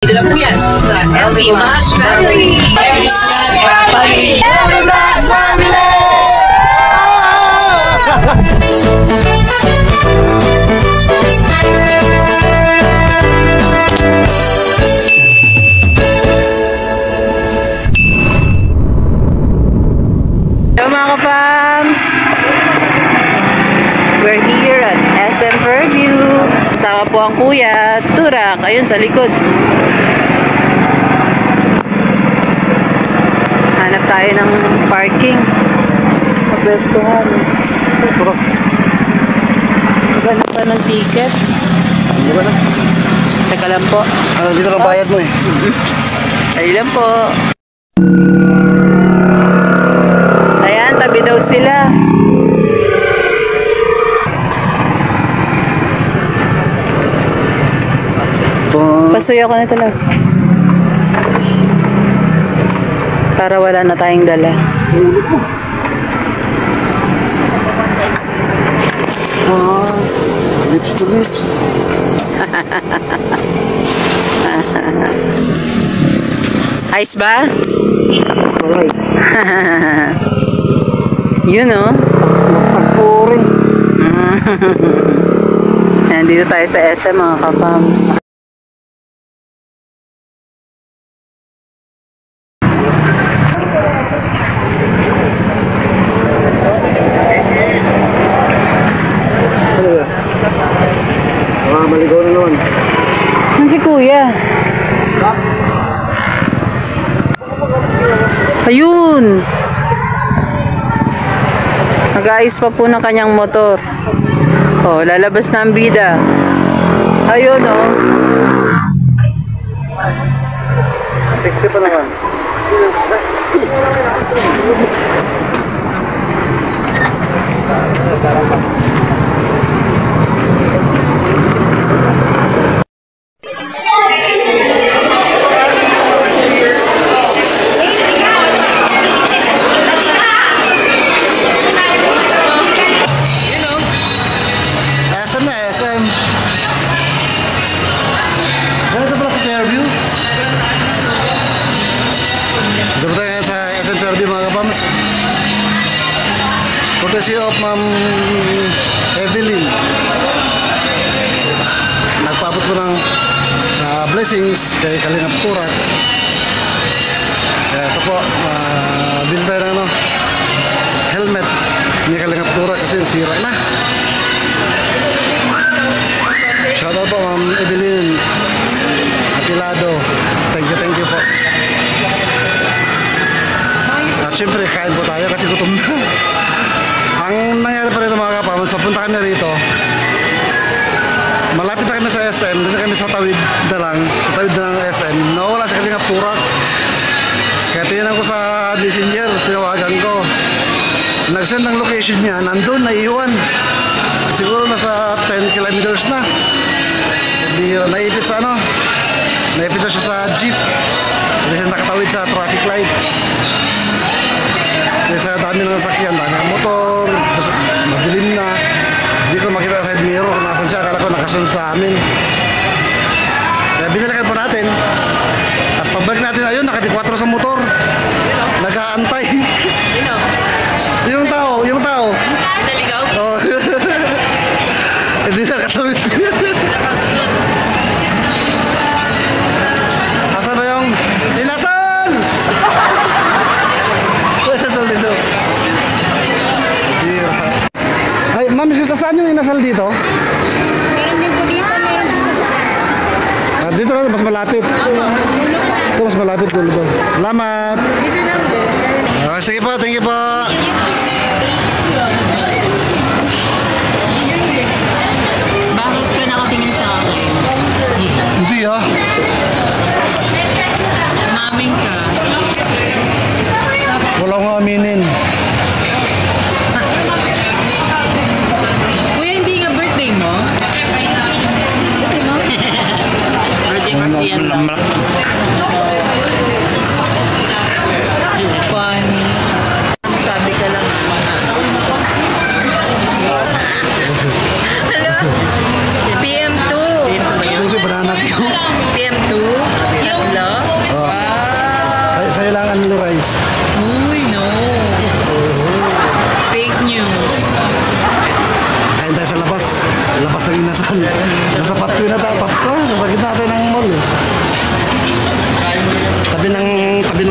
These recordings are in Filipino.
Dito na po yan sa LB Mash Family! LB Mash Family! Hello mga ka-fams! We're here at SM Fairview. Kasama po ang kuya, Turak, ayun sa likod. Hanap tayo ng parking. Pagbestuhan. Maghanap pa ng ticket. Hindi ba na? Teka lang po. Dito lang bayad mo eh. Ayun lang po. Ayan, tabi daw sila. Pasuyo ko na ito lang. Para wala na tayong dala. Lips to lips. Ice ba? Alright. Yun o. Magpagpurin. Ayan, dito tayo sa SM mga kapams. Maligaw na naman. Ano si kuya? Ayun! Nag-aayos pa po ng kanyang motor. Oh, lalabas na ang bida. Ayun oh. Sexy pa naman. SM na SM. Ganito pala sa Fairview. Dito tayo ngayon sa SM Fairview mga kapams. Courtesy of Ma'am Evelyn. Nagpaabot po ng blessings kay Kalingap Turak. Kaya ito po, bili tayo ng helmet ni Kalingap Turak kasi sira na. Shoutout po Ma'am Evelyn Atilado. Thank you po. At syempre kain po tayo kasi gutom na. Ang nangyari pa rito mga kapamans, papunta kami rito. Malapit na kami sa SM, dito kami sa tawid na lang, sa tawid na ng SM. Nawala si Kalingap Turak. Kaya tinan ko sa messenger, tinawagan ko. Nag-send ng location niya, nandun, naiiwan. Siguro nasa 10 kilometers na. Hindi, naipit sa ano, naipit na siya sa jeep. Hindi siya nakatawid sa traffic light. Kasi sa dami ng sasakyan, dami ng motor, madilim na. Hindi ko makita sa side mirror kung nasan siya. Akala ko nakasunod sa amin. Kaya binalikan po natin. At pagbalik natin, ayun, nakatikwatro sa motor. Nag-aantay. Yung tao. Naligaw? Oo. Hindi nakatawid. Asan ba yung inasal? Inasal dito. Ay, ma'am, gusto saan yung inasal dito? Dito na, mas malapit. Ito, mas malapit dito. Salamat. Sige po, thank you po. Bakit ka nakatingin sa akin? Hindi ah. Maming ka. Wala akong aminin. Kuya, hindi nga birthday mo? Birthday yan lang. Funny. Sabi ka lang. Hello? PM2. Banana Q. PM2.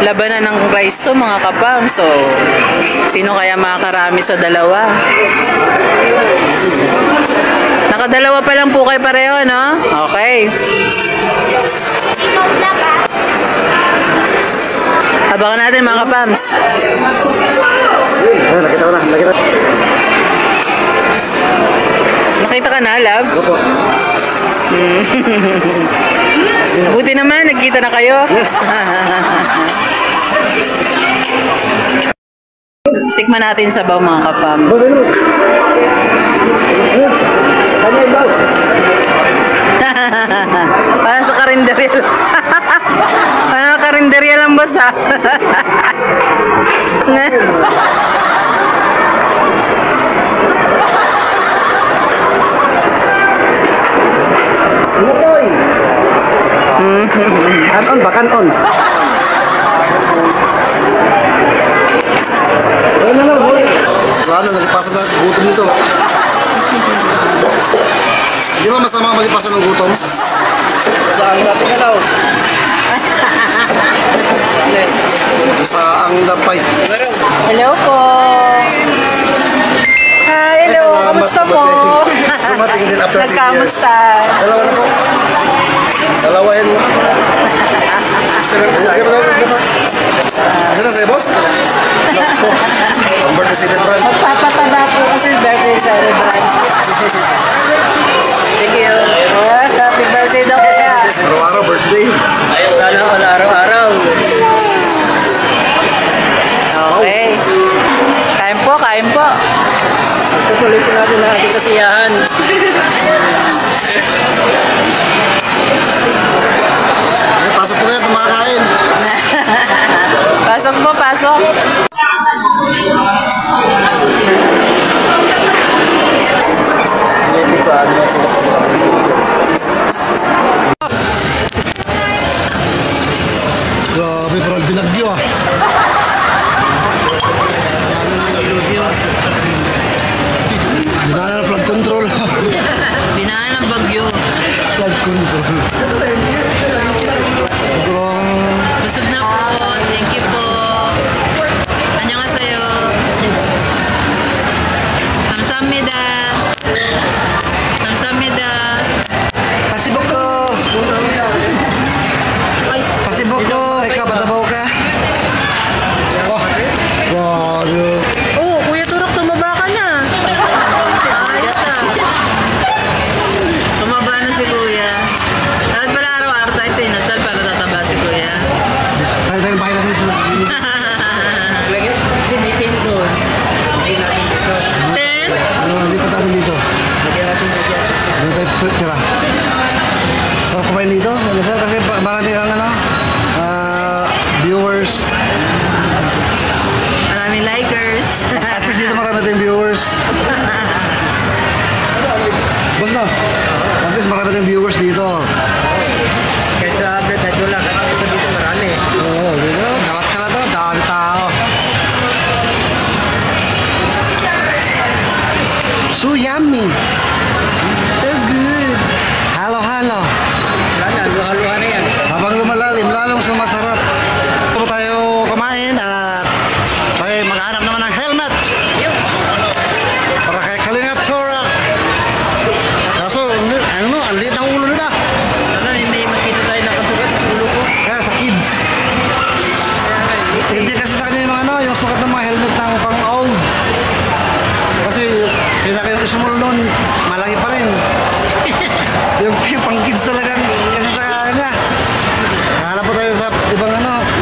labanan ng rice to mga kapam. So, sino kaya makakarami sa dalawa? Nakadalawa pa lang po kayo pareho, no? Okay. Abangan natin mga kapams. Nakita ko na. Nakita ka na, love? Opo. Buti naman, nagkita na kayo. Yes. Tikman natin sa baw mga kapams. Parang sa karinderya. Parang karinderya lang boss ha. Kanon ba? Kanon. Wala na, nalipasan na gutom nito. Di ba masama malipasan ng gutom? Saan natin ka daw? Sa ang dampay. Hello po. Hi, hello. Kamusta po? Dumating din after 10 years. Nagkamusta? Dalawa na po. Dalawahin mo. Ano na sa'yo, boss? Ang birthday celebrant. Magpapataba po kasi birthday celebrant. Thank you. Happy birthday daw kaya. Araw-araw birthday. Ayaw sana wala araw-araw. Okay. Kain po, kain po. Tutuloy po natin ang ating kasiyahan. Pasok po kayo, kumakain. Pasok po, pasok. Grabe, parang binagyo ah. Dinala na flood control. Binaan ng bagyo. Flood control. Busog na po. Thank you po. 안녕하세요. 감사합니다. 감사합니다. Pasibok ko. Ay, Pasibok ko. Ikaw, batabaw ka. Grabe. oh, Kuya Turok, tumaba ka na. Ayos ah. Tumaba na si Kuya. Dapat pala araw-araw tayo sa inasal para tataba si Kuya. Tayo tayo bahay natin sa... Sinitin doon. Then, Lipat natin dito. Doon tayo tira. Sarap kumain dito. Kasi marami ang viewers. maraming likers. At least dito marami tayong viewers. Boss na. At least marami tayong viewers dito. Kahit sa update na wala, kasi sa dito marami. Oo, dito. Kalat ka na to. Dami tao. So yummy. So good. Halo, halo. Wala na, luha-luha na yan. Habang lumalalim, lalong sumasarap. Ito tayo kumain at tayo maghanap naman ng helmet. Para kay Kalingap Tora. Kaso, ang liit ng ulo nila. Sana hindi makita tayo nakasukat ng ulo ko. Kaya sa kids. Hindi kasi sa kanya yung mga yung sukat ng mga helmet ng pang old. Kasi pinaka yung isumul nun, malaki pa rin. yung pang kids talagang kasi sa kanya. Nahanap po tayo sa ibang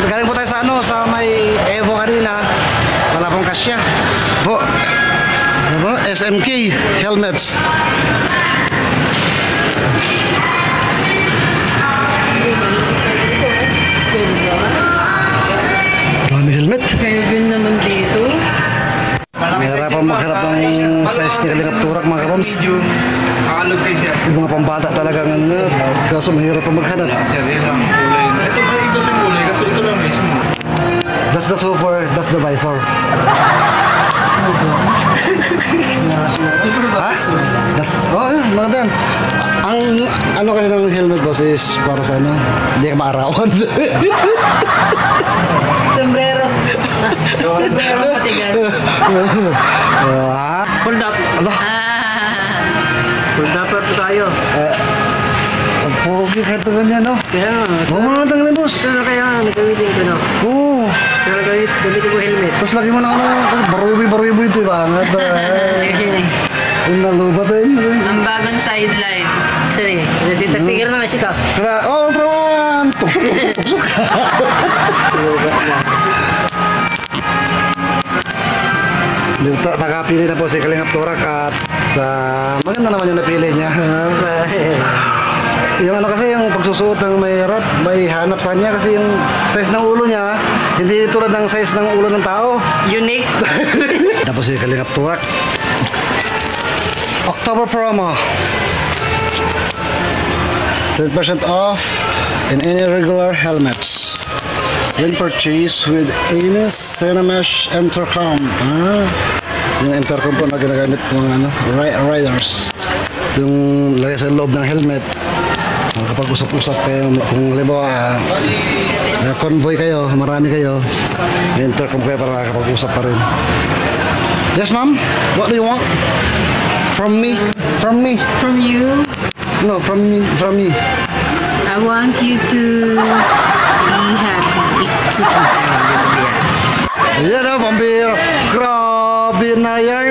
galing po tayo sa may Evo kanina. Wala pong kasya. Po, SMK helmets. Dami helmet. Kevin naman dito. Mahirapan maghanap ng size ni Kalingap Turak mga karoms. Kakalog kayo siya. Yung mga pambata talagang kaso mahirap pa maghanap. Sir, yan lang ang kulay. Ito ba ito sa kulay? Kaso ito lang mismo. That's the super, that's the visor. Super Ha? visor. Oh, yun, mga dan. Ang ano kasi ng helmet boss is para sa ano, hindi ka maarawan. Sombrero. Sombrero matigas. Ah, Hold up. Hold up po tayo. ang pogi kahit ito ganyan, no? Kaya nga. Huwag mo lang tanggalin, boss. Ito na kaya nagamitin ko, no? Oo. Kaya gamitin ko helmet. Tapos lagi mo na ano, barubi ito, bangat. Yung nalubat eh. Ang bagong sideline. Sorry, nagtitapigil na si Kap. Kaya, oh, Ultraman! Tuksok. Dito, nakapili na po si Kalingap Turak at maganda naman yung napili niya. Yung ano kasi, yung pagsusuot ng may rod, may hanap sa kanya kasi yung size ng ulo niya, hindi tulad ng size ng ulo ng tao. Unique. Tapos si Kalingap Turak. October promo. 10% off in any regular helmets. When purchased with Anis Cinemesh Intercom. Yung intercom po na ginagamit ng mga ano, riders. Yung lagay sa loob ng helmet. Kapag usap-usap kayo, kung halimbawa convoy kayo, marami kayo, may intercom kayo para makakapag-usap pa rin. Yes, ma'am? What do you want? From me? From me? From you, No, from me. From me. I want you to be happy. Ayan na, pambira. Grabe na yan.